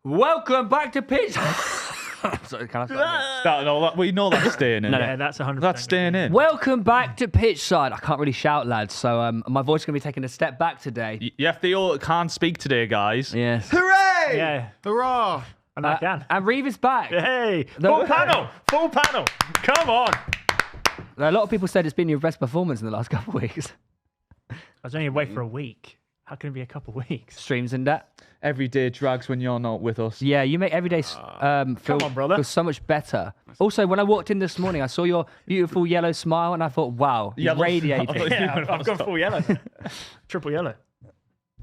Welcome back to Pitch. Sorry, can I start We know that's staying in. No, that's 100%. That's staying in. Welcome back to Pitchside. I can't really shout, lads, so my voice is going to be taking a step back today. Yeah, Theo can't speak today, guys. Yes. Hooray! Yeah. Hurrah! And I can. And Reeve is back. Hey, full panel. Come on. A lot of people said it's been your best performance in the last couple of weeks. I was only away for a week. How can it be a couple of weeks? Streams and that. Every day drags when you're not with us. Yeah, you make every day feel so much better. Also, when I walked in this morning, I saw your beautiful yellow smile, and I thought, wow, you're radiating. Yeah, I've gone full yellow. Triple yellow.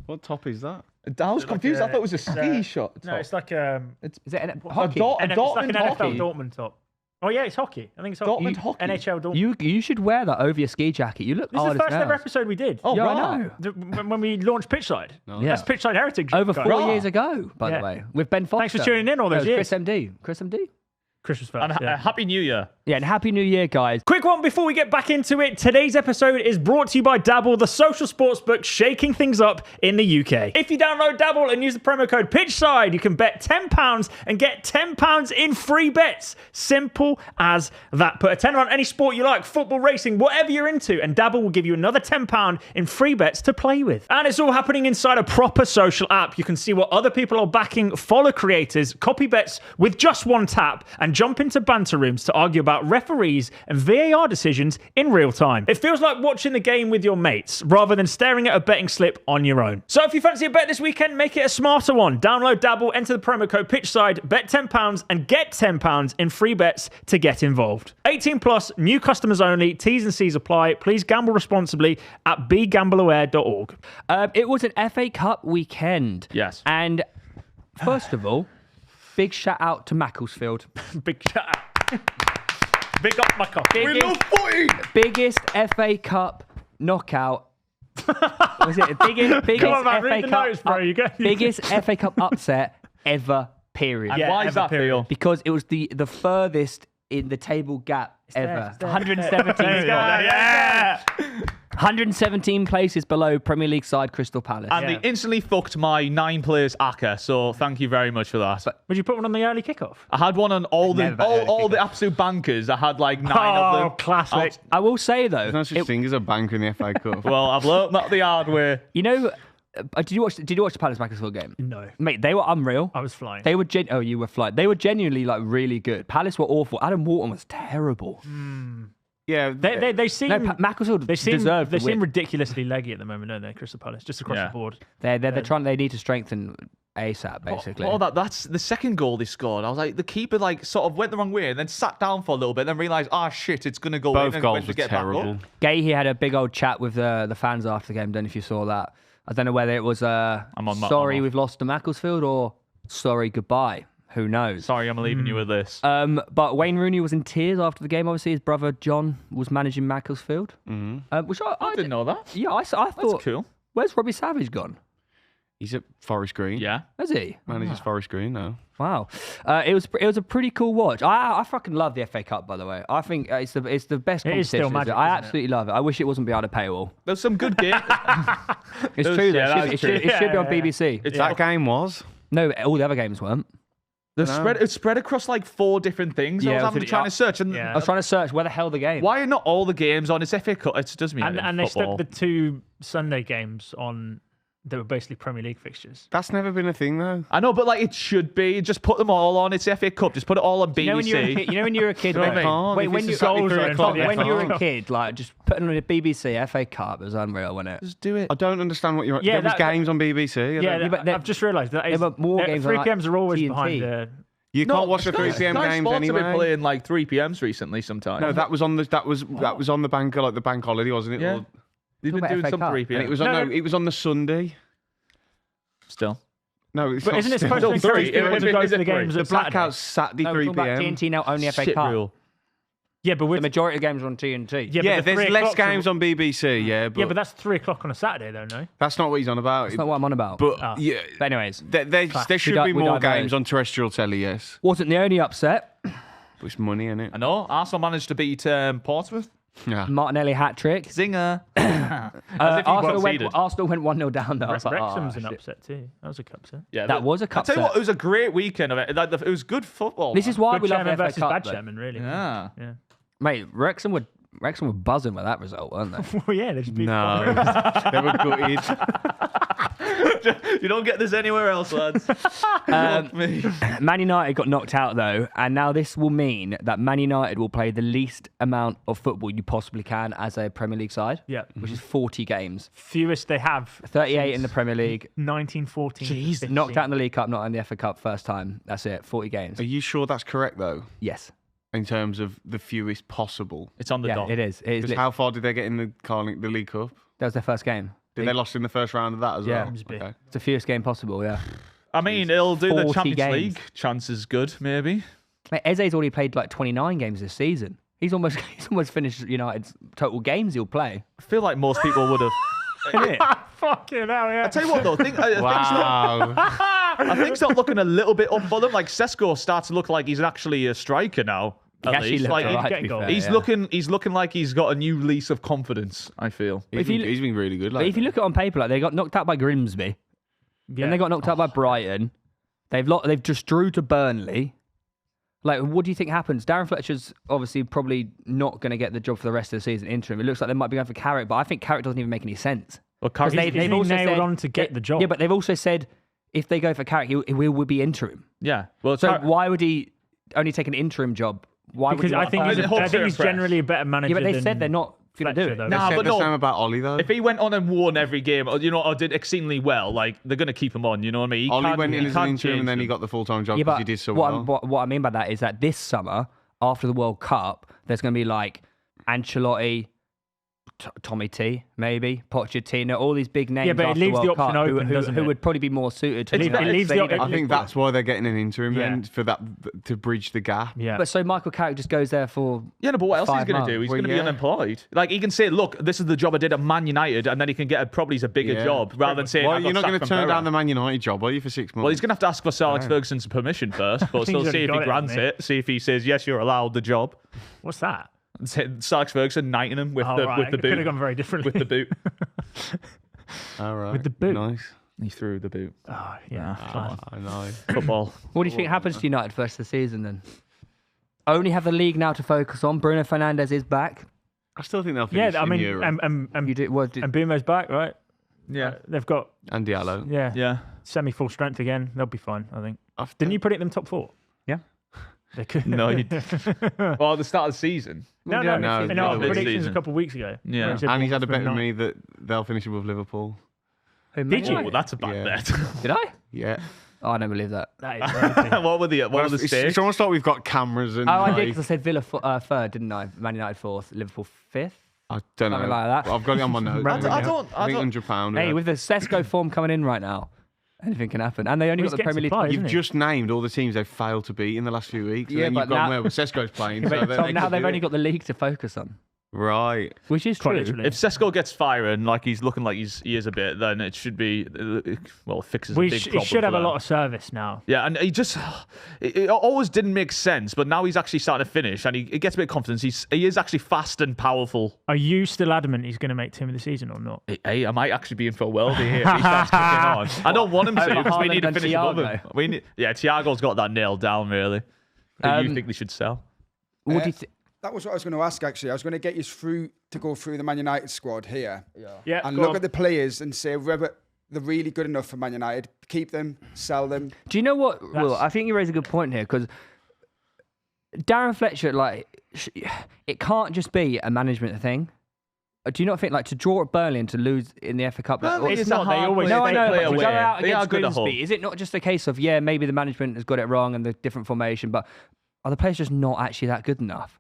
What top is that? I was confused. I thought it was a ski shot. No, it's like Is it hockey? it's like an NFL Dortmund top. Oh yeah, it's hockey. I think it's hockey. Dortmund hockey. NHL Dortmund. You should wear that over your ski jacket. You look This is the first ever episode we did. Oh, yeah, wow. I know. When we launched Pitchside. Yeah. That's Pitchside Heritage. Over guys. 4 years ago, by the way, with Ben Foster. Thanks for tuning in all those years. Chris MD. Christmas And first. Happy New Year. Yeah, and Happy New Year, guys. Quick one before we get back into it. Today's episode is brought to you by Dabble, the social sportsbook shaking things up in the UK. If you download Dabble and use the promo code PitchSide, you can bet £10 and get £10 in free bets. Simple as that. Put a tenner on any sport you like, football, racing, whatever you're into, and Dabble will give you another £10 in free bets to play with. And it's all happening inside a proper social app. You can see what other people are backing, follow creators, copy bets with just one tap, and jump into banter rooms to argue about referees and VAR decisions in real time. It feels like watching the game with your mates rather than staring at a betting slip on your own. So if you fancy a bet this weekend, make it a smarter one. Download Dabble, enter the promo code PitchSide, bet £10 and get £10 in free bets to get involved. 18 plus, new customers only, T's and C's apply. Please gamble responsibly at begambleaware.org. It was an FA Cup weekend. Yes. And first of all, big shout out to Macclesfield. Big shout out. Big up my cock. Biggest FA Cup knockout. Was it biggest Come on, man, FA read the Cup notes, bro. You go. biggest FA Cup upset ever? Period. Yeah, Why is ever that, period. Theo? Because it was the furthest in the table gap ever. It's there. 117 Yeah. 117 places below Premier League side Crystal Palace. And they instantly fucked my 9 players ACCA, so thank you very much for that. Would you put one on the early kickoff? I had one on all Never the absolute bankers. I had like 9 of them. Classic. I will say though, There's no such thing as a banker in the FA Cup. Well, I've learnt that the hard way. you know, did you watch the Palace Macclesfield game? No. Mate, they were unreal. I was flying. They were you were flying. They were genuinely like really good. Palace were awful. Adam Wharton was terrible. Yeah, They seem Macclesfield they seem deserved they the seem win. ridiculously leggy at the moment, don't they? Crystal Palace, just across Yeah. the board. They're trying. They need to strengthen ASAP basically. That's the second goal they scored. I was like, the keeper like sort of went the wrong way and then sat down for a little bit and then realised, shit, it's going to go in. both and goals went to were get back up. terrible. Gahey had a big old chat with the fans after the game. Don't know if you saw that. I don't know whether it was on my- sorry I'm off. we've lost to Macclesfield or sorry goodbye. Who knows? Sorry, I'm leaving you with this. But Wayne Rooney was in tears after the game. Obviously, his brother John was managing Macclesfield, which I didn't know that. Yeah, I thought. That's cool. Where's Robbie Savage gone? He's at Forest Green. Yeah. Has he? Manages Forest Green now. Wow, it was a pretty cool watch. I fucking love the FA Cup, by the way. I think it's the best It competition. is still magic, I isn't it? absolutely love it. I wish it wasn't behind a paywall. There's some good games. It's true. yeah, Though. that's It should be on BBC. That game was. No, all the other games weren't. It's spread across like 4 different things. Yeah, I was trying to search. And Yeah. I was trying to search where the hell the game. why are not all the games on? It's FA Cup. It does mean And they football. stuck the 2 Sunday games on that were basically Premier League fixtures. That's never been a thing though. I know, but like it should be. Just put them all on. It's FA Cup. Just put it all on BBC. You know when you're a kid, You know what I mean? Can't. Wait, If when it's you exactly goals 3 are in o'clock, front of when you. you were a kid, like just putting on a BBC FA Cup, it was unreal, wasn't it? Just do it. I don't understand what you're. Yeah, there was that- games on BBC. Yeah, but I've just realised that there were more games on, 3 like, PMs are always T&T. behind. you can't watch the Sky- 3 PM Sky games Sports have been anyway. playing like 3 PMs recently. Sometimes. No, that was on the bank, like the bank holiday, wasn't it? Yeah. Or- they've been Talking doing about some FA Cup. 3 and PM. it was on No, it was on the Sunday. Still. No, it's But not isn't it still. supposed to Still encourage three. people It to go is to a the three. games The at Saturday? blackout's Saturday No, we're 3 talking about PM. TNT now, only FA Shit Cup. rule. Yeah, but The with majority of games are on TNT. yeah, Yeah, but the there's 3 less o'clocks are- games on BBC. Yeah, but that's 3 o'clock on a Saturday, though. No. that's not what he's on about. That's not what I'm on about. But Oh. yeah, But anyways, there should be We more diverge. games on terrestrial telly. Yes, wasn't the only upset. but it's money in it. I know. Arsenal managed to beat Portsmouth. Yeah. Martinelli hat trick. Zinger. Arsenal went 1-0 down. Though. I was like, Wrexham's an upset too. That was a cup set. Yeah, that was a cup set. I tell you set. what, it was a great weekend of it. It was good football. This is why we love Chairman FA versus Cup. bad chairman, really. Yeah. Mate, Wrexham were buzzing with that result, weren't they? Well, yeah, they just beat No, they were gutted. You don't get this anywhere else, lads. Man United got knocked out though, and now this will mean that Man United will play the least amount of football you possibly can as a Premier League side. Yeah. Which is 40 games. Fewest they have. 38 in the Premier League. 1914. Jeez, knocked out in the League Cup, not in the FA Cup first time. That's it. 40 games. Are you sure that's correct though? Yes. In terms of the fewest possible. It's on the dot. It is. It is. How far did they get in the League Cup? That was their first game. Did they lost in the first round of that as well? Okay. It's the fewest game possible, yeah. I mean, it'll do the 40 Champions games. League. Chances good, maybe. Mate, Eze's already played like 29 games this season. He's almost finished United's total games he'll play. I feel like most people would have. Fucking hell, yeah. I tell you what, though, I think it's not looking a little bit up for them. Like Sesko starts to look like he's actually a striker now. At least. Like, he's looking like he's got a new lease of confidence. I feel he's been really good. But if you look at it on paper, like they got knocked out by Grimsby, then they got knocked out by Brighton. They've just drew to Burnley. Like, what do you think happens? Darren Fletcher's obviously probably not going to get the job for the rest of the season interim. It looks like they might be going for Carrick, but I think Carrick doesn't even make any sense. Well, they've also nailed on to get the job. Yeah, but they've also said if they go for Carrick, he will be interim. Yeah. Well, so why would he only take an interim job? Why because I think he's generally a better manager. Yeah, but they said they're not going to do it. They said the same about Ollie though. If he went on and won every game, or did exceedingly well, like they're going to keep him on. You know what I mean? Ollie went in as an interim and then he got the full-time job because he did so well. What I mean by that is that this summer, after the World Cup, there's going to be like Ancelotti, Tommy T, maybe Pochettino, all these big names. Yeah, but it leaves the option open, doesn't it? Who would probably be more suited to I think that's why they're getting an interim then, for that to bridge the gap. Yeah. But so Michael Carrick just goes there for but what else is he going to do? He's going to be unemployed. Like he can say, look, this is the job I did at Man United, and then he can get probably a bigger job rather than saying, you're not going to turn down the Man United job, are you, for 6 months? Well, he's going to have to ask for Sir Alex Ferguson's permission first, but still see if he grants it. See if he says, yes, you're allowed the job. What's that? Sir Alex Ferguson knighting him with the boot. Could have gone very differently. With the boot. All right. With the boot. Nice. He threw the boot. Oh, yeah. I know. Football. What do you think happens to United for the rest of the season then? Only have the league now to focus on. Bruno Fernandes is back. I still think they'll finish in Europe. And Bumo's back, right? Yeah. They've got... And Diallo. Yeah. Semi-full strength again. They'll be fine, I think. Didn't you predict them top 4? Yeah. They could. No, you well, at the start of the season. No. Predictions a couple of weeks ago. Yeah. And he's had a bet with me that they'll finish above Liverpool. Did you? Well, that's a bad bet. Did I? Yeah. Oh, I don't believe that. That is What were the stakes? It's almost like we've got cameras and... Oh, I did, because I said Villa third, didn't I? Man United fourth, Liverpool fifth. I don't know. Something like that. I've got it on my notes. I don't. I think £100. Hey, with the Sesko form coming in right now, anything can happen. And they only got the Premier League. You've just named all the teams they've failed to beat in the last few weeks. Yeah, and then you've got where Sesko's playing. So now they've only got the league to focus on. Right. Which is true. If Sesko gets firing, like he's looking like he is a bit, then it should be, well, it fixes a big problem. He should have a lot of service now. Yeah, and he just, it always didn't make sense, but now he's actually starting to finish, and he gets a bit of confidence. He is actually fast and powerful. Are you still adamant he's going to make team of the season or not? Hey, I might actually be in for a worldie here if he starts kicking on. I don't want him to, because we need to finish above him. Thiago's got that nailed down, really. Who do you think they should sell? What do you think? That was what I was going to ask, actually. I was going to get you to go through the Man United squad here. Yeah. And look at the players and say whether they're really good enough for Man United. Keep them, sell them. Do you know what, Will? I think you raise a good point here, because Darren Fletcher, it can't just be a management thing. Do you not think, to draw at Burnley and to lose in the FA Cup? It's not. They always I know, but to go out they against Grimsby, is it not just a case of, maybe the management has got it wrong and the different formation, but are the players just not actually that good enough?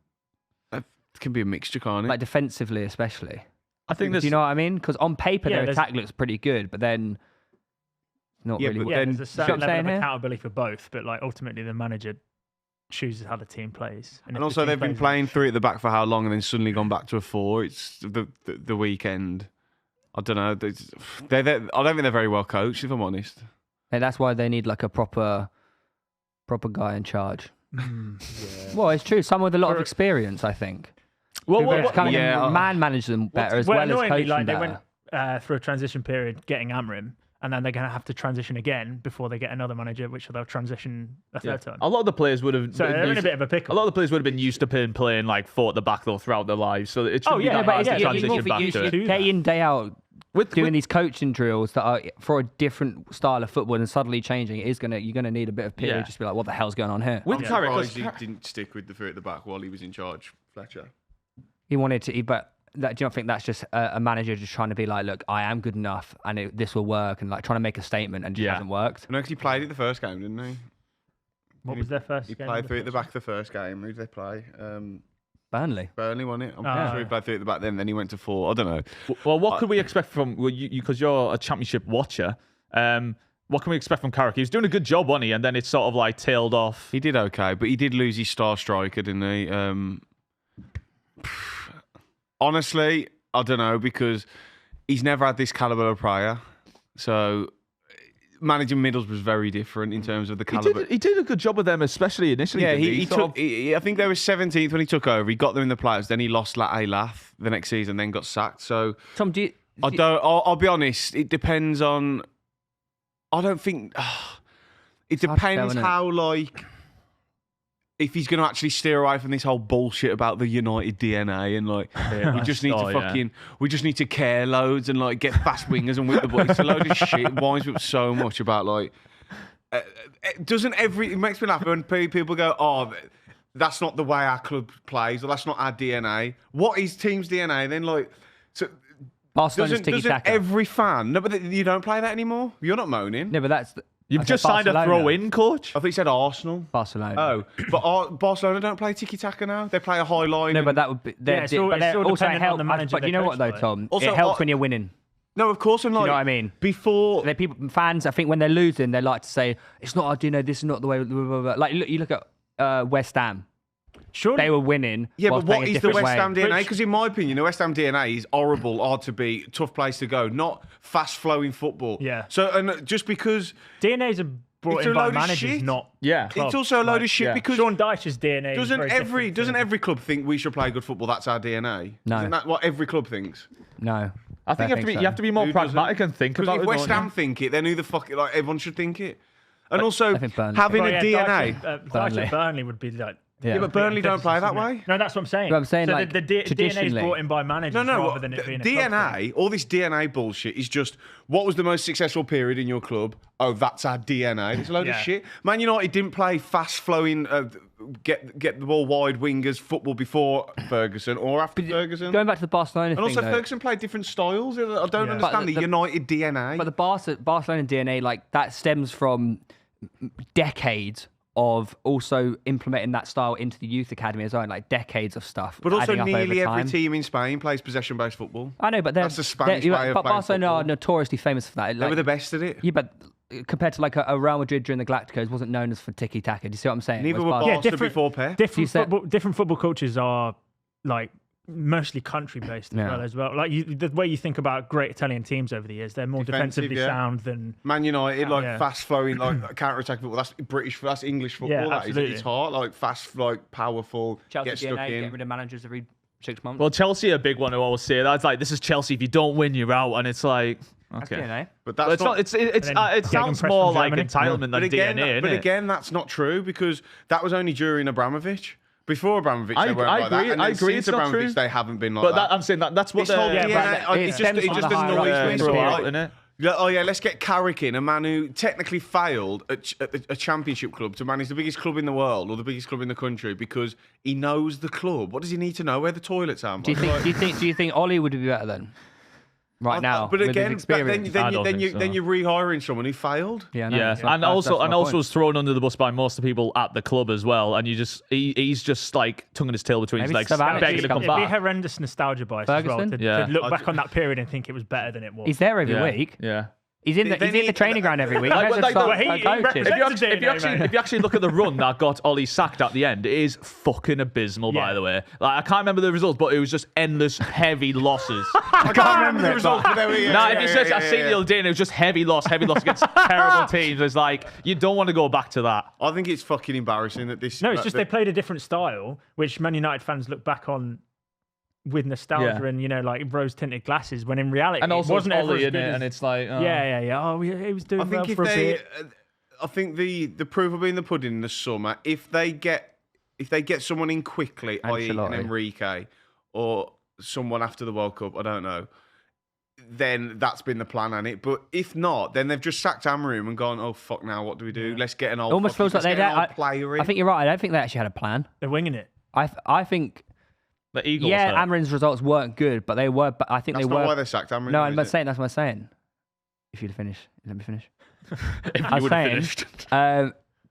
It can be a mixture, can't it? Defensively, especially. I think do you know what I mean? Because on paper, their attack looks pretty good, but then not really. But there's a certain level of accountability for both, but ultimately the manager chooses how the team plays. And also they've been playing 3 at the back for how long, and then suddenly gone back to a 4. It's the weekend. I don't know. I don't think they're very well coached, if I'm honest. And that's why they need a proper guy in charge. Well, it's true. Someone with a lot of experience, I think. kind of man manage them better as well as coach them they better. went through a transition period getting Amrim, and then they're going to have to transition again before they get another manager, which they'll transition a third time. A lot of the players would have. So they're in a bit of a pickle. A lot of the players would have been used to playing like 4 at the back though throughout their lives. So it should be that hard to transition back to it. Day in, day out. Doing these coaching drills that are for a different style of football and suddenly changing, you're gonna need a bit of period just to be like, what the hell's going on here? With Carrick, he didn't stick with the 3 at the back while he was in charge, Fletcher. He wanted to, but do you not think that's just a manager just trying to be like, look, I am good enough and this will work, and like trying to make a statement and just hasn't worked? No, because he played it the first game, didn't he? What was their first game? He played 3 at the back the first game. Who did they play? Burnley won it. I'm pretty sure he played 3 at the back then he went to 4. I don't know. Well, what could we expect from you? Because you're a championship watcher. What can we expect from Carrick? He was doing a good job, wasn't he? And then it sort of like tailed off. He did okay, but he did lose his star striker, didn't he? Honestly, I don't know, because he's never had this caliber of player. So managing Middles was very different in terms of the caliber. He did a good job with them, especially initially. Yeah, I think they were 17th when he took over. He got them in the playoffs. Then he lost Lath the next season, then got sacked. So Tom, I'll be honest. It depends on. I don't think. It depends how if he's going to actually steer away from this whole bullshit about the United DNA and we just need to we just need to care loads and get fast wingers and whip the ball. It's a load of shit. It winds me up so much about it makes me laugh when people go, oh, that's not the way our club plays, or that's not our DNA. What is team's DNA then? Doesn't every fan? No, but you don't play that anymore. You're not moaning. No, but that's. You've just signed a throw-in coach? I thought you said Arsenal. Barcelona. Oh, but Barcelona don't play tiki-taka now. They play a high line. No, but that would be... It's all dependent on the manager. But you know what, though, Tom? Also, it helps when you're winning. No, of course. And you know what I mean? Before... Fans, I think when they're losing, they like to say, it's not our DNA, this is not the way... Blah, blah, blah. Like, you look at West Ham. Sure. They were winning. Yeah, but what is the West Ham DNA? Because in my opinion, the West Ham DNA is horrible, hard to beat, tough place to go, not fast-flowing football. Yeah. So, and just because... DNA's a... Brought in by managers, not clubs. It's also a load of shit because Sean Dyche's DNA doesn't every club think we should play good football? That's our DNA. No, isn't that what every club thinks? No, I think you have to be more pragmatic and think about it. If West Ham think it, then who the fuck? Everyone should think it. And also having a DNA. Burnley would be like. Yeah, but Burnley don't play that way. No, that's what I'm saying. But I'm saying, so the DNA is brought in by managers rather than it being a DNA. All this DNA bullshit is just what was the most successful period in your club? Oh, that's our DNA. It's a load of shit. Man United didn't play fast flowing, get the ball wide wingers football before Ferguson or after Ferguson. Going back to the Barcelona thing, and also Ferguson played different styles. I don't understand the United DNA. But the Barcelona DNA, that stems from decades of also implementing that style into the youth academy as well, decades of stuff. But also nearly every team in Spain plays possession-based football. I know, but that's the Spanish way of playing Barcelona football. are notoriously famous for that. They were the best at it. Yeah, but compared to a Real Madrid during the Galacticos, wasn't known as for tiki-taka. Do you see what I'm saying? Neither were Barca before Pep. Different football coaches are mostly country-based as well. The way you think about great Italian teams over the years, they're more defensively sound than Man United. Fast-flowing, counter-attack football. That's British. That's English football. Yeah, it's hard, fast, powerful. Chelsea get stuck DNA, in. get rid of managers every 6 months. Well, Chelsea are a big one who always say that. It's this is Chelsea. If you don't win, you're out, and it's like. Okay. DNA. But that's not. It sounds more like entitlement than DNA. But again, that's not true because that was only during Abramovich. Before Abramovich, they weren't like that. And I agree. Since It's Abramovich, not true. They haven't been like that. I'm saying that's what this whole DNA. It just annoys me. Innit? Oh yeah, let's get Carrick in, a man who technically failed at a championship club to manage the biggest club in the world or the biggest club in the country because he knows the club. What does he need to know? Where the toilets are? Do you think Ollie would be better then? Right now, but again, then you're rehiring someone who failed. Yeah, and also was thrown under the bus by most of the people at the club as well. And he's just tongue in his tail between his legs, begging to come back. It'd be horrendous nostalgia bias Ferguson? as well to look back on that period and think it was better than it was. He's there every week. Yeah. He's in the training ground every week. If you actually look at the run that got Ollie sacked at the end, it is fucking abysmal, by the way. I can't remember the results, but it was just endless, heavy losses. I can't remember the results. If you search, I seen the other day, and it was just heavy loss against terrible teams. It's you don't want to go back to that. I think it's fucking embarrassing that this. No, it's just they played a different style, which Man United fans look back on with nostalgia and like rose tinted glasses, when in reality and also it wasn't Ollie in it, and it's like Oh, he was doing well for a bit. I think the proof will be in the pudding in the summer. If they get someone in quickly, i.e. an Enrique or someone after the World Cup, I don't know, then that's been the plan, hasn't it? But if not, then they've just sacked Amarim and gone, oh, fuck, now what do we do? Let's get an old almost feels like player in. I think you're right. I don't think they actually had a plan. They're winging it. I think... The Eagles. Yeah, Amarim's results weren't good, but they were... But I think that's they were... That's not why they sacked Amarim. No, I'm saying that's what I'm saying. If you'd finish. Let me finish. If you would have finished.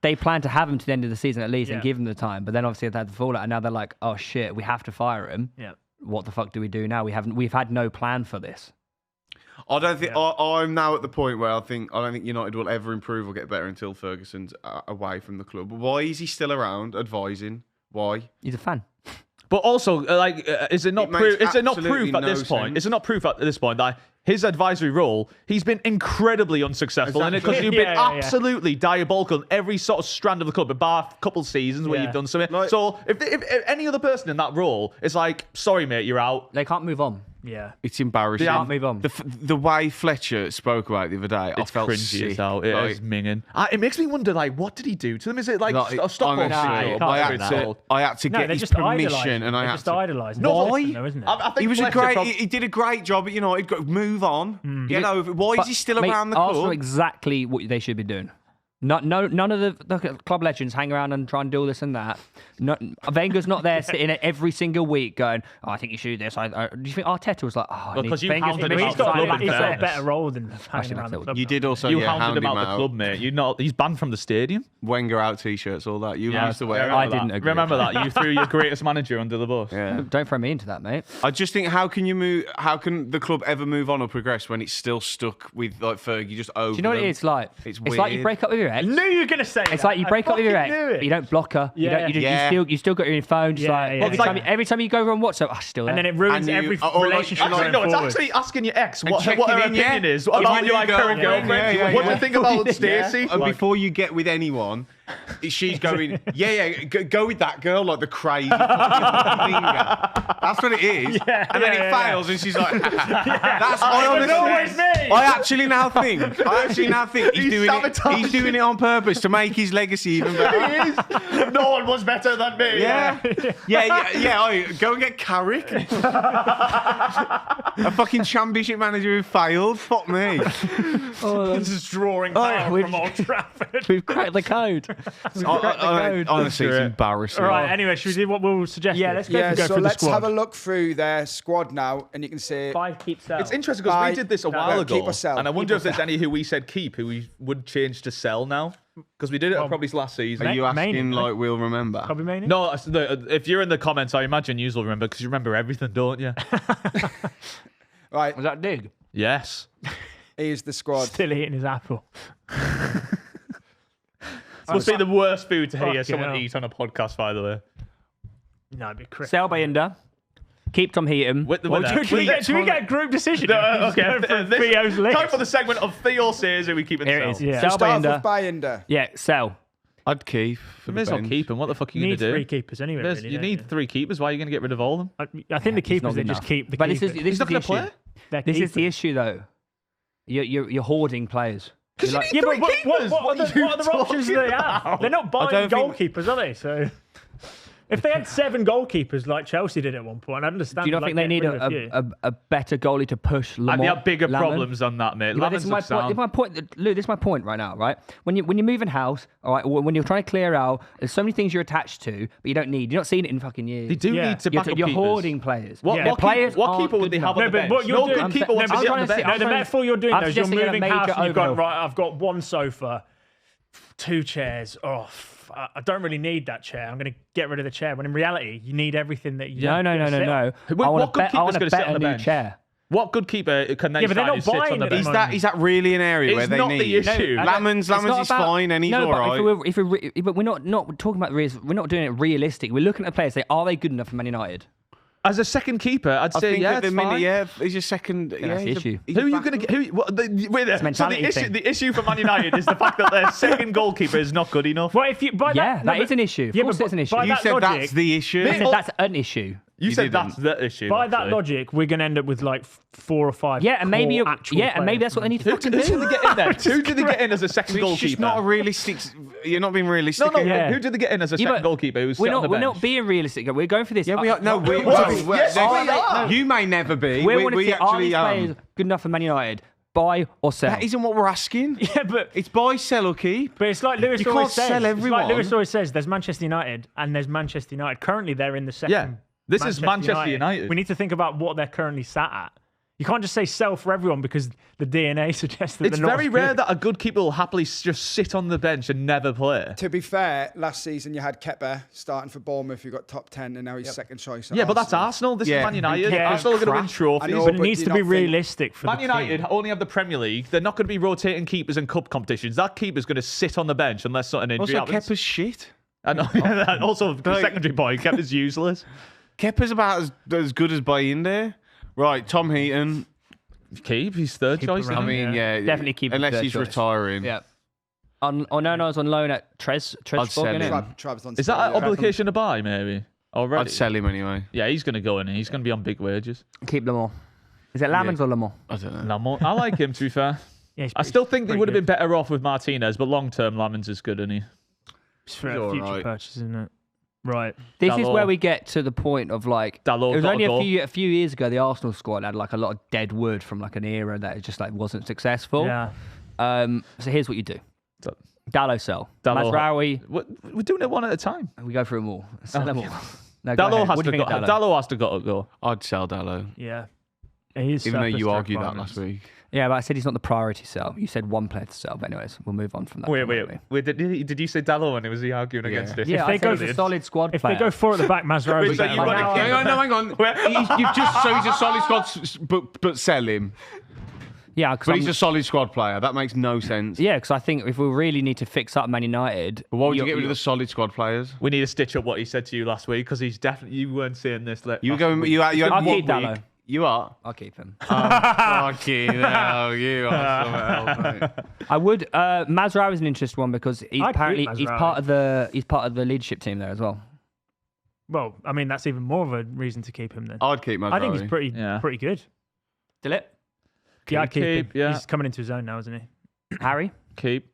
They planned to have him to the end of the season at least and give him the time, but then obviously they had the fallout, and now they're like, oh shit, we have to fire him. Yeah. What the fuck do we do now? We've had no plan for this. I don't think I'm now at the point where I don't think United will ever improve or get better until Ferguson's away from the club. Why is he still around advising? Why? He's a fan. But also, is it not proof? Is it not proof at this point? Sense. Is it not proof at this point that his advisory role, he's been incredibly unsuccessful in it because you've been absolutely diabolical in every sort of strand of the club, bar a couple seasons where you've done something. So if any other person in that role is like, sorry mate, you're out. They can't move on. Yeah, it's embarrassing. They can't move on. The way Fletcher spoke about it the other day, I felt cringy sick. out. It is minging. It makes me wonder, what did he do to them? Is it like a Stockholm syndrome? I had to get his permission, and I had to idolise. Why? Isn't it? He was he did a great job at United. Got move on. Get over. Why is he still around the club? Arsenal exactly what they should be doing. None of the club legends hang around and try and do all this and that. Wenger's not there sitting every single week going, oh, I think you should do this. Do you think Arteta was like, oh, because he's got a better role than hanging around the club. You did also hounded him out the club, mate. He's banned from the stadium. Wenger out t-shirts, all that. You used to wear. I didn't agree. Remember that? You threw your greatest manager under the bus. Yeah. Don't throw me into that, mate. I just think, how can the club ever move on or progress when it's still stuck with Fergie just over? Do you know what it is like? It's weird. Like you break up with your ex. I knew you were going to say it's like you break up with your ex, but you don't block her. Yeah. You still got your phone. Just every time you go on WhatsApp, still there. And then it ruins every relationship. It's actually asking your ex what her opinion is about your current girlfriend. What do you think about Stacey? And before you get with anyone, she's going, go with that girl, like the crazy finger. That's what it is. And then it fails, and she's like, that's always me. I actually now think he's doing it on purpose to make his legacy even better. He is. No one was better than me. Yeah. Go and get Carrick. A fucking championship manager who failed. Fuck me. This is drawing power from Old Trafford. We've cracked the code. Honestly, it's embarrassing. All right, anyway, should we do what we'll suggest? Yeah, let's go so through the let's squad. have a look through their squad now, and you can see 5 keep sell. It's interesting because we did this a while ago, keep or sell. and I wonder if there's any who we said keep who we would change to sell now, because we did it probably last season. Are you asking like we'll remember? Probably Mainoo? No, if you're in the comments, I imagine you'll remember because you remember everything, don't you? Right. Was that dig? Yes. Here's the squad. Still eating his apple. It must be the worst food to hear someone eat on a podcast, by the way. No, it'd be Chris. Sell Bayinda. Keep Tom Heaton. Should we get a group decision? Okay. Theo's list. Time for the segment of Theo says who we keep in Here sell. it is. Yeah. Sell Start Bayinda. with Bayinda. Yeah, sell. I'd keep. You may as well keep him. What the fuck are you going to do? You need 3 keepers anyway. Really, you need 3 keepers. Why are you going to get rid of all of them? I think the keepers, they not just keep the But keepers. this He's is not the going to issue. play? This is the issue, though. You're hoarding players. Because you need 3 keepers. What are the options do they have? They're not buying goalkeepers, are they? So if they had 7 goalkeepers like Chelsea did at one point, I understand. Do you not think they need a better goalie to push Lamont? And they have bigger problems than that, mate. This is my point. Lou, this is my point right now, right? When you're moving house, all right, when you're trying to clear out, there's so many things you're attached to, but you don't need. You're not seeing it in fucking years. They do need to back up You're keepers. hoarding players. What keeper would they have on the bench? No good keeper wants to sit on the bench. No, the metaphor you're doing is you're moving house and you've gone, overhaul. right, I've got 1 sofa, 2 chairs. I don't really need that chair. I'm going to get rid of the chair. When in reality, you need everything that you. No. I want a better new chair. What good keeper can they but they're not buying on the them. bench? Is that really an area where they not need? the issue. Lamans is fine and he's all right. But we're not talking about we're not doing it realistic. We're looking at the players. Are they good enough for Man United? As a second keeper, I'd say at the minute, fine. he's your second. That's the issue. Who are you going to get? The issue for Man United is the fact that their second goalkeeper is not good enough. Well, if you that is an issue. Of course, it's an issue. You said that's the issue. I said that's an issue. You said that's the issue. By that actually. logic, we're going to end up with like 4 or 5. Yeah, and maybe core actual players. that's what they need to Who fucking did do. they get in there? Who did they get in as a second It's goalkeeper? just not a realistic. You're not being realistic. No, Yeah. who did they get in as a second goalkeeper who's We're sat on the not. We're bench? not being realistic. We're going for this. Yeah, we are. No, we. Yes, we are. You may never be. We want to we see, are actually these players good enough for Man United? Buy or sell? That isn't what we're asking. Yeah, but It's buy, sell, or keep. it's like Lewis You always can't says. sell It's everyone. like Lewis always says. There's Manchester United and there's Manchester United. Currently, they're in the second. Yeah, this is Manchester United. We need to think about what they're currently sat at. You can't just say sell for everyone because the DNA suggests that It's they're not very as rare good. that a good keeper will happily just sit on the bench and never play. To be fair, last season you had Kepa starting for Bournemouth, who got top 10, and now he's second choice. At Yeah, but that's Arsenal. This Yeah. is Man United. Yeah, Arsenal are going to win crap. trophies. I know, But it but needs do to you be not think- realistic for Man the United team. only have the Premier League. They're not going to be rotating keepers in cup competitions. That keeper's going to sit on the bench unless something injury Also, happens. Kepa's shit. I know. And also, the secondary point, Kepa's useless. Kepa's about as good as Bayinde. Right, Tom Heaton. Keep, he's third choice. around. I mean, yeah, Definitely keep him unless third he's choice. retiring. Yeah. Onona's on loan at Tresford, sell him. isn't it? Trab's on Is that an Spurs, yeah. obligation to buy, maybe? Already? I'd sell him anyway. Yeah, he's going to go in. He's going to be on big wages. Keep them all. Is it Lamans or Lamont? I don't know. Lamont, I like him, to be fair. Yeah, he's I still think they pretty would have good. been better off with Martinez, but long term, Lamans is good, isn't he? It's for He's a all future right. purchase, isn't it? Right. This is Dalot. where we get to the point of like Dalot it was got only a goal. a few years ago the Arsenal squad had like a lot of dead wood from like an era that it just like wasn't successful. Yeah. So here's what you do. So- Dalot sell. Dalot- Mazraoui, We're doing it one at a time. we go through them all. Sell them all. No, go Dalot ahead. has What do to you go. think of Dalot? Dalot has to go. I'd sell Dallo. Yeah. He is Even though surplus you to argued that requirements. last week. Yeah, but I said he's not the priority sell. You said one player to sell. But anyways, we'll move on from that. Wait. Did you say Dalot when it was he arguing against it? Yeah, If they I go said he's a solid squad If player. they go 4 at the back, Mazraoui Wait, so you want to Hang on, no, hang on. You've just so he's a solid squad, but sell him. Yeah, But he's a solid squad player. That makes no sense. yeah, because I think if we really need to fix up Man United, But why would you get rid of the solid squad players? We need to stitch up what he said to you last week because he's definitely. You weren't saying this. You were going. You had I'll one keep Dallo. week. You are. I'll keep him. Fucking hell, you are something else, mate. I would. Mazraoui is an interesting one because he's I'd keep apparently he's Mazraoui. part of the leadership team there as well. Well, I mean, that's even more of a reason to keep him then. I'd keep my. I think he's pretty good. Delete. Yeah, I'd keep him. yeah. He's coming into his own now, isn't he? Harry keep.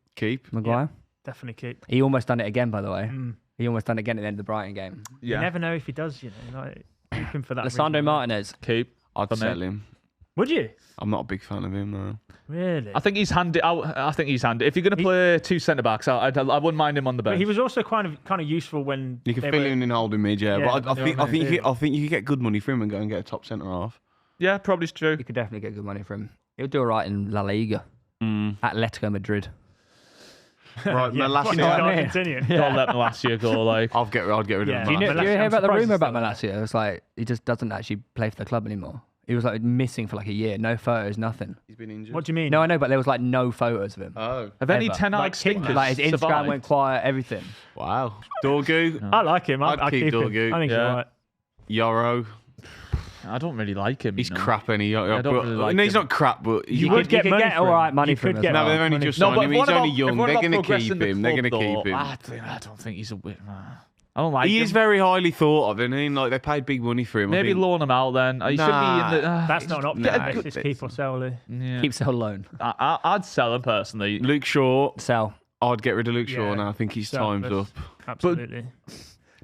Maguire. Definitely keep. He almost done it again, by the way. Mm. He almost done it again at the end of the Brighton game. You Yeah. never know if he does, like, keep him for that Lissandro reason. Martinez. Keep. I'd For me. sell him. Would you? I'm not a big fan of him though. Really? I think he's handy. I think he's handy. If you're going to play two centre backs, I wouldn't mind him on the But bench. he was also kind of useful when You can they fill were- in and holding mid, yeah. Yeah, But I they think were I think midfield. I think you could get good money for him and go and get a top centre half. Yeah, probably true. You could definitely get good money for him. He'll do all right in La Liga. Atletico Madrid. Right, Yeah, Malacia. know what I mean? Continue. Don't let Malacia go. Like, I'd get rid Yeah. of Do him. you Do you Malacia, hear I'm about the surprised rumor he's about still there. Malacia? It was like he just doesn't actually play for the club anymore. He was like missing for like a year. No photos, nothing. He's been injured. What do you mean? No, I know, but there was like no photos of him. Oh, have any Ever. 10 Like like stinkers Like his Instagram survived? went quiet, everything. wow. Dorgu, I like him. I'd I'd keep keep him. Dorgu. I think he's Yeah. alright. Yarrow. I don't really like him. He's you know. crap, any. I don't really like no, he's him. not crap, but You could would get you could money get for him. all right money You for him. could as get well. no, they've only money just for him. signed him. He's if only we're young. not They're going to progressing keep the him. They're going to club, keep though, him. I don't think he's a. I don't like He him. is very highly thought of, isn't he? Like they paid big money for him. I Maybe think. loan him out then. He should be in the. That's not an option. Nah, It's keep or sell. Lee. Yeah. Keep Sell loan. I'd sell him personally. Luke Shaw. Sell. I'd get rid of Luke Shaw Yeah. now. I think his time's up. Surplus. Absolutely.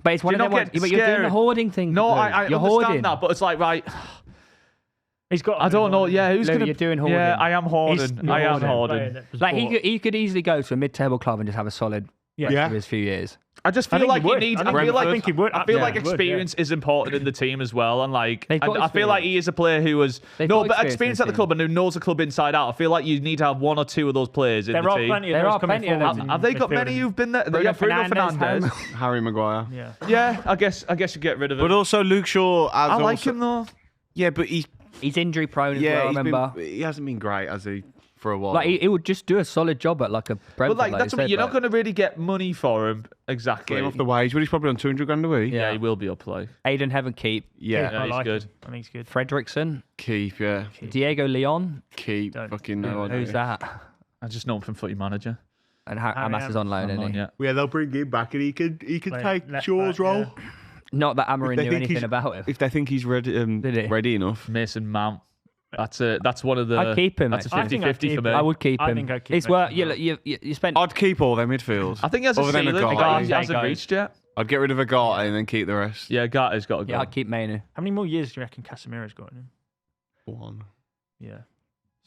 But it's one Do of you them not ones. get But you're doing the scared? hoarding thing. No, Lou. I You're understand hoarding. that, but it's like right. He's got. I don't know. Yeah, who's Lou, gonna? you're doing hoarding. Yeah, I am hoarding. I am hoarding. Like he could easily go to a mid-table club and just have a solid Yeah. rest of his few years. I just I feel think like he you would. need. I I think feel he like would. I think he would. I feel Yeah, like he would, experience is important in the team as well, and like They've got I feel like he is a player who was They've no, got but experience experience in at the the club and who knows the club inside out. I feel like you need to have one or two of those players in There the are team. plenty of There those are coming plenty of forward them. in Have they got midfield many and- who've been there? Bruno Yeah, Bruno Fernandes, Fernandes. Harry Maguire. Yeah. Yeah, I guess you get rid of him. But also Luke Shaw. Has I like also, him though. Yeah, but he's He's injury prone as well. I remember. he hasn't been great, has he? For a while. Like he would just do a solid job at like a Brentford. But like that's you what said, you're not like- going to really get money for him exactly. Get him off the wage, but he's probably on 200 grand a week. Yeah, Yeah. he will be up like. Aiden Heaven keep. Yeah. Yeah, I he's like good. him. I think he's good. Fredrickson, Keep, yeah. Diego Leon. Keep. Don't- Fucking no idea. Who's that? I just know him from Footy Manager. And Hamas is on loan, isn't he? Yeah. Yeah, they'll bring him back and he could Play- take left Shaw's back, role. yeah. Not that Amarin they knew think anything he's- about him. If they think he's ready enough. Mason Mount. That's one of the. I'd keep him. That's a I think I'd 50-50 keep for me. him. I would keep him. I think I'd keep It's Mason worth. Mount. You spent. I'd keep all their midfields. I think he has a Other than ceiling. Garratt. Garratt Yeah, hasn't guys. reached yet. I'd get rid of Garratt and then keep the rest. Yeah, Garratt's got to go. Yeah, I'd keep Mainoo. How many more years do you reckon Casemiro's got in him? 1. Yeah.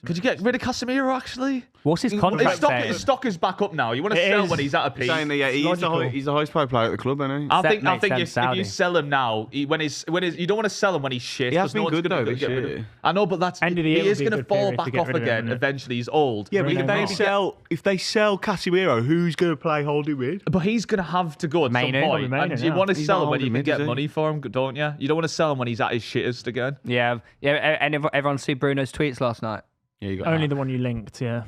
Could you get rid of Casemiro, actually? What's his contract saying? His stock is back up now. You want to It sell is. when he's at a peak. Saying that, yeah, he's the highest paid player at the club, isn't he? I Set think makes sense, if Saudi. you sell him now, when he's you don't want to sell him when he's shit. He has 'cause no been one's good, gonna though, this get rid of year. him. I know, but that's End of the year he would is be a going to good fall period back to get off rid of him, again. isn't it? Eventually, he's old. Yeah, but Bruno if they sell Casemiro, who's going to play holding mid? But he's going to have to go at some Mainoo. point. Mainoo, And you yeah. want to He's sell not him when you holding can mid, get is he? money for him, don't you? You don't want to sell him when he's at his shittest again. Yeah, and everyone see Bruno's tweets last night. Yeah, you got Only that. the one you linked, yeah.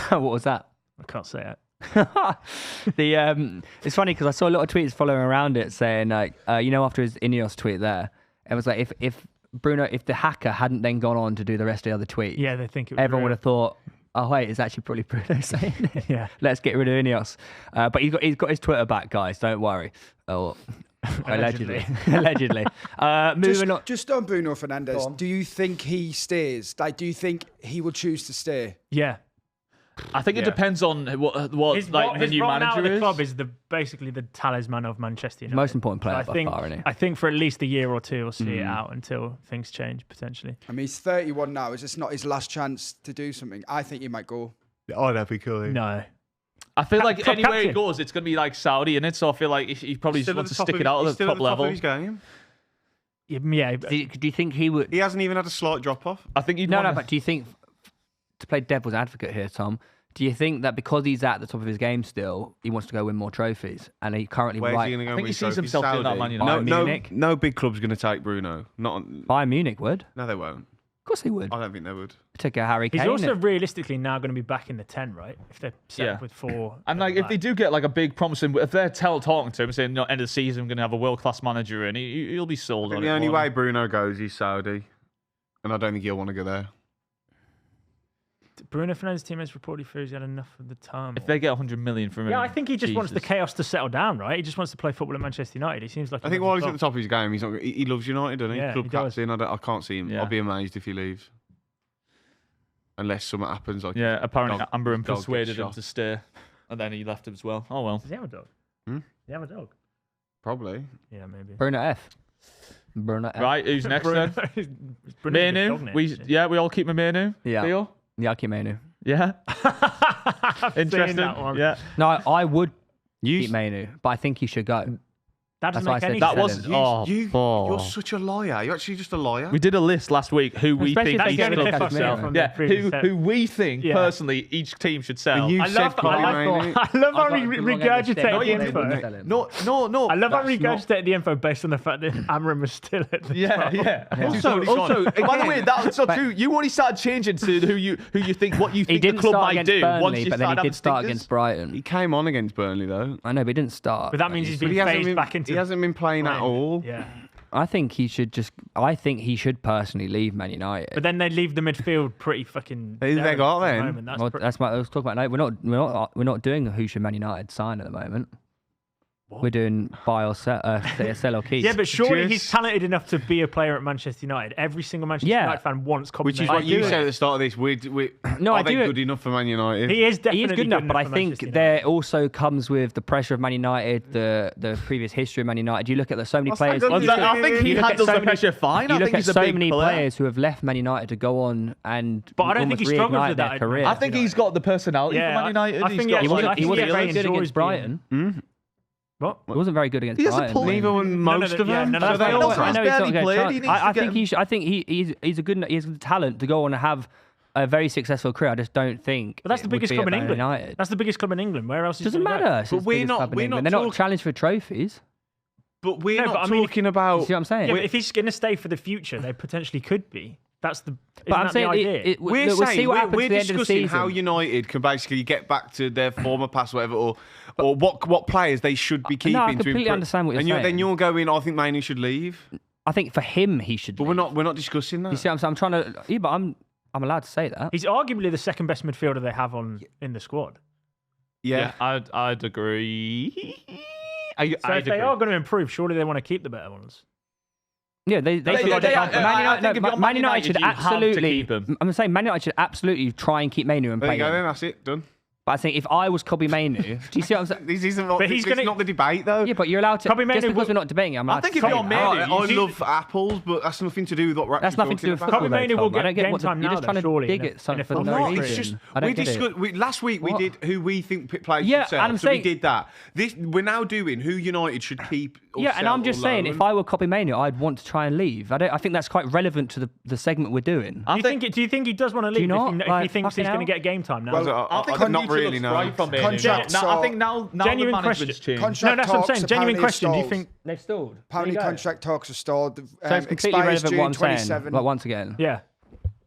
What was that? I can't say it. It's funny because I saw a lot of tweets following around it saying like, after his Ineos tweet there, it was like if the hacker hadn't then gone on to do the rest of the other tweets, Yeah, they think it was everyone would real. have thought, oh wait, it's actually probably Bruno saying it. Yeah. Let's get rid of Ineos. But he's got his Twitter back, guys. Don't worry. Oh, allegedly. Moving on. Just on Bruno Fernandes, do you think he stays? Like, do you think he would choose to stay? Yeah. I think it depends on what His like the his new role now manager at the is. club is basically the talisman of Manchester United. Most important player So by far, isn't he? I think for at least a year or two, we'll see it out until things change potentially. I mean, he's 31 now. Is this not his last chance to do something? I think he might go. Oh, that'd be cool. No. I feel like Club anywhere he captain. goes, it's going to be like Saudi, and so I feel like he probably just wants to stick it out at the top Of level. his game. Yeah. Do you think he would? He hasn't even had a slight drop off. I think he'd No, wanna- but do you think, to play devil's advocate here, Tom, do you think that because he's at the top of his game still, he wants to go win more trophies? And he currently Where's right. he going to go? I think win he sees trophies? himself doing that Saudi? Man United. Bayern Munich. No big club's going to take Bruno. Bayern Munich would. No, they won't. Of course he would. I don't think they would. Took a Harry Kane. He's also realistically now going to be back in the 10, right? If they're set Yeah. up with 4. And like, if they do get like a big promising, if they're talking to him saying, "No, end of the season, I'm going to have a world class manager," and he'll be sold on The it. only won't way he? Bruno goes is Saudi, and I don't think he'll want to go there. Bruno Fernandes' teammates reportedly feel he's had enough of the time. If they get 100 million from him, Yeah, I think he just wants the Jesus. chaos to settle down, right? He just wants to play football at Manchester United. He seems like I think while he's at the top of his game, he's not. He loves United, doesn't he? Yeah, Club he does. captain. I can't see him. Yeah. I'll be amazed if he leaves, unless something happens. Like Yeah, apparently dog- Amber dog gets persuaded him shot. to stay, and then he left as well. Oh well. Does he have a dog? Hmm? Does he have a dog? Probably. Yeah, maybe. Bruno F. Bruno F. Right, who's next then? Mainoo. We all keep my Mainoo. Yeah. Theo? Yeah, I'll keep Mainoo. Yeah. Interesting. that one. Yeah. No, I would You. keep Mainoo, but I think he should go. That doesn't That's why make I any said That was sense. oh. You're such a liar. You're actually just a liar. We did a list last week who we Especially think if they each get rid of club should Casemiro. sell. From Yeah, the previous set. who we think Yeah. personally each team should sell. And you I said love, probably I love, Mainoo. I love how got we the wrong end of the stick. regurgitate No, the you info. didn't. No. I love how we that's not- regurgitate the info based on the fact that Amram was still at the Yeah, top. yeah. Also, by the way, that's not But- true. You only started changing to who you think what you He think the didn't club start might against do once Burnley, you but then he started did start having against stinkers. Brighton. He came on against Burnley though. I know, but he didn't start. But that means he's But been he hasn't phased been. back into. He hasn't been playing at all. Yeah. I think he should just. I think he should personally leave Man United. But then they leave the midfield pretty fucking. Who they derelict got at the then? moment. That's Well, pretty- that's what I was talking about. No, we're not doing a who should Man United sign at the moment. We're doing buy or sell or keep. Yeah, but surely Just- he's talented enough to be a player at Manchester United. Every single Manchester Yeah. United fan wants Which is combination. what you do said it. at the start of this. No, are I they do it. good enough for Man United? He is definitely He is good enough, but I for think Manchester United. there also comes with the pressure of Man United, the previous history of Man United. You look at so many What's players. that got to Well, do I think he You look at handles so the many- pressure fine. You I look think at he's a so big many player. players who have left Man United to go on and But I don't think almost he struggles reignite with their that. career. I think he's got the personality Yeah, for Man United. I think He's he got he actually- wasn't, I he think wasn't he very enjoys good against being- Brighton. What? He wasn't very good against He hasn't Brighton. played. Neither one most of them. no, But no, I no, know- no, I know he's he's not barely getting played. a He chance. needs to I get think him. I think he's a good. He has the talent to go on and have a very successful career. I just don't think. But that's the it would biggest be club at in Man England. United. That's the biggest club in England. Where else is Doesn't he gonna go? matter. It's But the we're biggest not- club in we're England. not They're not talk- challenged for trophies. But we're No, not but I mean, talking You about. see what I'm saying? Yeah, but if he's going to stay for the future, they potentially could be. That's the. But I'm saying the idea? We're we'll see saying what happens we're at the end of the discussing season. how United can basically get back to their former past, whatever, or what players they should be keeping. No, I to completely improve. understand what you're and saying. then you're going. I think Mainoo should leave, I think for him he should. but leave. we're not discussing that. You see, what I'm saying? I'm trying to. Yeah, but I'm allowed to say that. He's arguably the second best midfielder they have in the squad. yeah. I'd agree. I So if they are going to improve, surely they want to keep the better ones. Yeah, they I think if Man United should you have to absolutely. keep him. I'm saying Man United should absolutely try and keep Mainoo and There play you go, him. then. That's it. Done. But I think if I was Kobe Mainoo, do you see what I'm saying? This isn't. But he's this gonna- not the debate, though. Yeah, but you're allowed to. Kobe Just Mainoo because we're not debating it, I'm allowed think to if say you're it. Mainoo, I love apples, but that's nothing to do with what we're That's actually nothing to do with talking football. about. Kobe Mainoo will Tom. I don't get game what the- time You're now, just trying though, to surely, dig in it something a for no football It's reason. just I don't get it. last week we What? did who we think players Yeah, should sell. and I'm so saying- we did that. We're now doing who United should keep. Or Yeah, and sell I'm just or saying, loan. if I were Kobe Mainoo, I'd want to try and leave. I think that's quite relevant to the segment we're doing. Do you think he does want to leave you not? if he Like, thinks he's fucking going to hell? get game time now? Well, I think I the not future really looks know. bright from Mainoo. Contracts I are- think now the Genuine management's question. changed. Contract no, that's what I'm talks saying. Genuine apparently question. Do you stalled. think They've stalled. Apparently, contract talks are stalled. So it's completely Expires relevant June what I'm saying. 27. Like, once again. Yeah.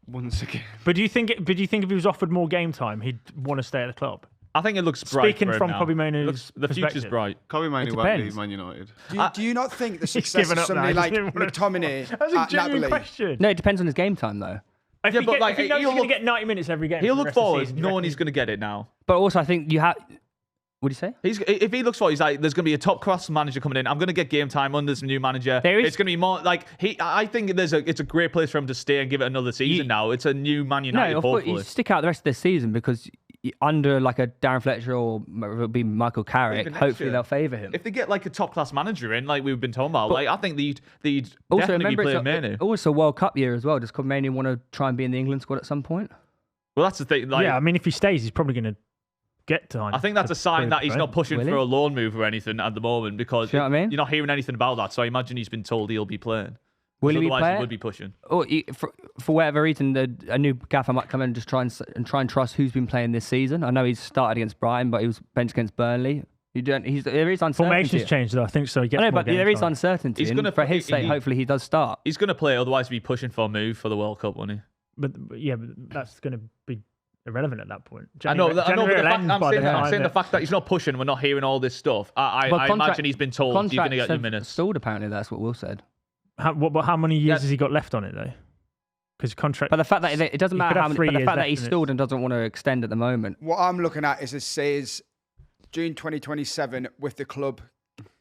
Once again. But do you think if he was offered more game time, he'd want to stay at the club? I think it looks bright. Speaking for him from now. Kobe It Mainoo's looks- the future's perspective. bright. Kobe Mainoo won't depends. leave Man United. Do you not think the success given of up somebody now. like He doesn't wanna- McTominay That's a at genuine Napoli? question. No, it depends on his game time, though. If Yeah, he but, get- like, if he knows he's he'll going to look- get 90 minutes every game, He'll for the look rest of the forward, season, do you knowing reckon he's going to get it now. But also, I think you have. What do you say? If he looks for, he's like, there's going to be a top class manager coming in. I'm going to get game time under this new manager. There is- It's going to be more like I think it's a great place for him to stay and give it another season. Now it's a new Man United. No, of course, you hopefully. stick out the rest of this season because under like a Darren Fletcher or it'll be Michael Carrick, Even next hopefully year. they'll favour him. If they get like a top class manager in, like we've been talking about, like I think they'd Also, definitely be remember, playing it's Mainoo. also World Cup year as well. Does Kobe Mainoo want to try and be in the England squad at some point? Well, that's the thing. Like, yeah, I mean, if he stays, he's probably going to get time. I think that's a sign that he's not pushing Will he? for a loan move or anything at the moment because Do you know what I mean? you're not hearing anything about that. So I imagine he's been told he'll be playing. Will he be Otherwise, playing? he would be pushing. Or for whatever reason, a new gaffer might come in and just try and trust who's been playing this season. I know he's started against Brighton, but he was benched against Burnley. There is uncertainty. Formation's changed, though. I think so. He gets I know, more but game there is time. uncertainty. He's and gonna for put- his sake, he- hopefully he does start. He's going to play, otherwise he'd be pushing for a move for the World Cup, wouldn't he? But that's going to be irrelevant at that point. I know, but January the will fact, end I'm by saying, the I'm time saying the that- fact that he's not pushing, we're not hearing all this stuff. I But imagine he's been told you're going to get your minutes. Stalled, apparently, that's what Will said. How many years has he got left on it, though? Because contract. But the fact that it doesn't He matter could how have many, 3 but the years fact that left he's in it. stalled and doesn't want to extend at the moment. What I'm looking at is it says June 2027 with the club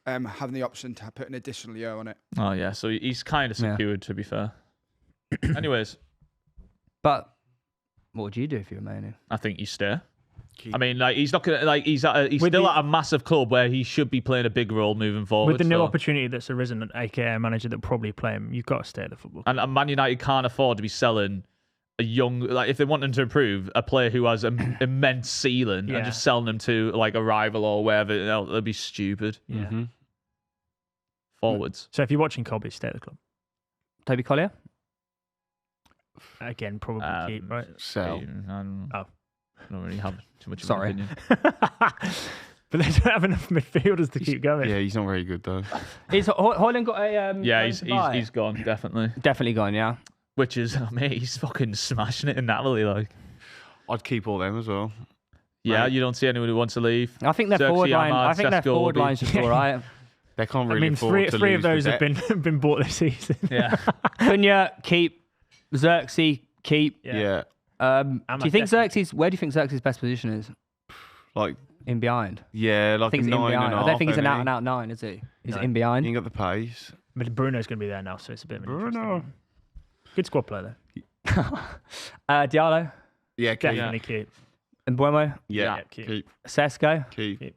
having the option to put an additional year on it. Oh, yeah. So he's kind of secured, to be fair. Anyways, But what would you do if you were Mainoo? I think you stay. I mean, like he's not gonna like he's still at a massive club where he should be playing a big role moving forward. with the new so- opportunity that's arisen, aka a manager that probably play him, you've got to stay at the football. and Man United can't afford to be selling a young, like if they want him to improve, a player who has an immense ceiling Yeah. and just selling them to like a rival or wherever. That'd be stupid. Yeah. Forwards. So if you're watching Kobe, stay at the club. Toby Collier? Again, probably keep, right? Sell. I don't really have too much of Sorry. an opinion. But they don't have enough midfielders to keep going. Yeah, he's not very good though. Is Hoyland got a? Yeah, loan to buy? he's gone definitely. Definitely gone. Yeah. Which is, I mean, he's fucking smashing it in Napoli. Like, I'd keep all them as well. yeah, Right. you don't see anyone who wants to leave. I think their Xerxes, forward line. Ahmad, I think their Sesko, forward Obi. line's just all right. They can't I really mean, afford to three lose of those the have been bought this season. Yeah. Cunha, keep. Xerxes, keep. Yeah. Do you think Xerxes? Where do you think Xerxes' best position is? Like, In behind. yeah, I like think a he's in 9 behind. and a I half, don't think he's an ain't out he? and out 9, is he? He's No. in He behind. ain't got the pace. But Bruno's going to be there now, so it's a bit of an interesting one. Good squad player, though. Diallo, Yeah, keep. Definitely keep. Mbuemo, Yeah, Yeah, keep. keep. Sesko, Keep.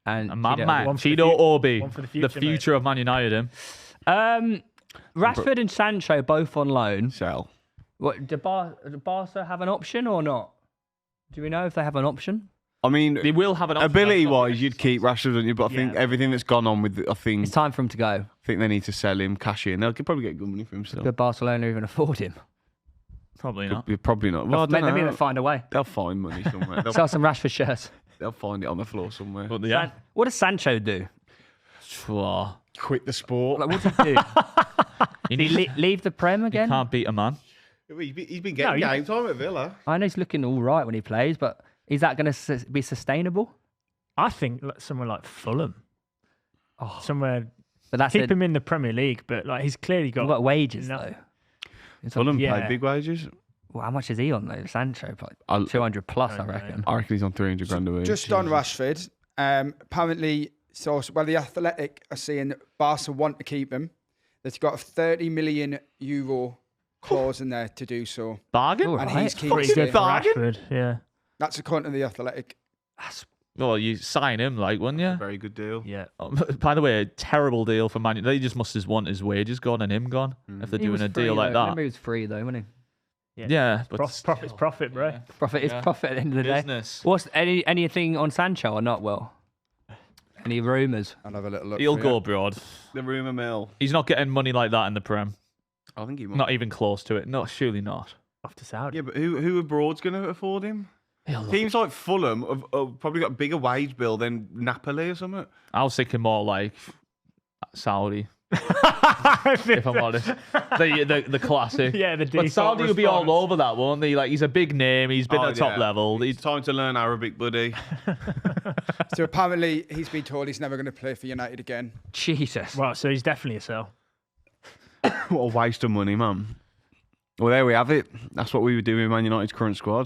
and And my Tito. man, One for the Tito future- Obi, one for the the future, future of Man United. Him. Rashford and Sancho both on loan. Sell. What do Barca have an option or not? Do we know if they have an option? I mean, They will have an option. ability-wise, you'd keep Rashford, wouldn't you? But I think Yeah. everything that's gone on with, I It's think time for him to go. they need to sell him, cash in. They'll probably get good money for him still. Could Barcelona even afford him? Probably not. Probably not. Well, I don't Maybe know. they'll find a way. They'll find money somewhere. They'll, Sell some Rashford shirts. they'll find it on the floor somewhere. But yeah. What does Sancho do? Quit the sport. Like, what does he do? You Did he leave the Prem you again? can't beat a man. He's been getting game time at Villa. I know he's looking all right when he plays, but is that going to be sustainable? I think somewhere like Fulham. Oh, Somewhere. but that's Keep him in the Premier League, but like he's clearly got. What wages No. though? It's Fulham Yeah. pay big wages. well, how much is he on though? Sancho, I'll- like 200 plus, I don't know. reckon. I reckon he's on 300 grand a week. Just on Rashford, apparently source. Well, the Athletic are saying Barca want to keep him. They've got a 30 million euro clause in there to do so. Bargain? And he's keen to Pretty stay. good for Rashford, yeah. That's according to the Athletic. Well, you sign him, like, wouldn't you? Very good deal. Yeah. By the way, terrible deal for Man United. They just must just want his wages gone and him gone if they're doing a deal like that. Remember, he was free though, wasn't he? Yeah, but Profit's profit, bro. Yeah. Profit is profit at the end of the Business. day. What's anything on Sancho or not? Will? Any rumours? I'll have a little look. He'll for go you. abroad. The rumour mill. He's not getting money like that in the Prem. I think he might. Not even close to it. No, surely not. Off to Saudi. Yeah, but who abroad's going to afford him? Teams like Fulham have probably got a bigger wage bill than Napoli or something. I was thinking more like Saudi. If I'm honest, the classic. Yeah, the But default Saudi will be all response. over that, won't they? Like, he's a big name. He's been at the top level. It's time to learn Arabic, buddy. So apparently he's been told he's never going to play for United again. Jesus. Well, so he's definitely a sell. What a waste of money, man. Well, there we have it. That's what we would do with Man United's current squad.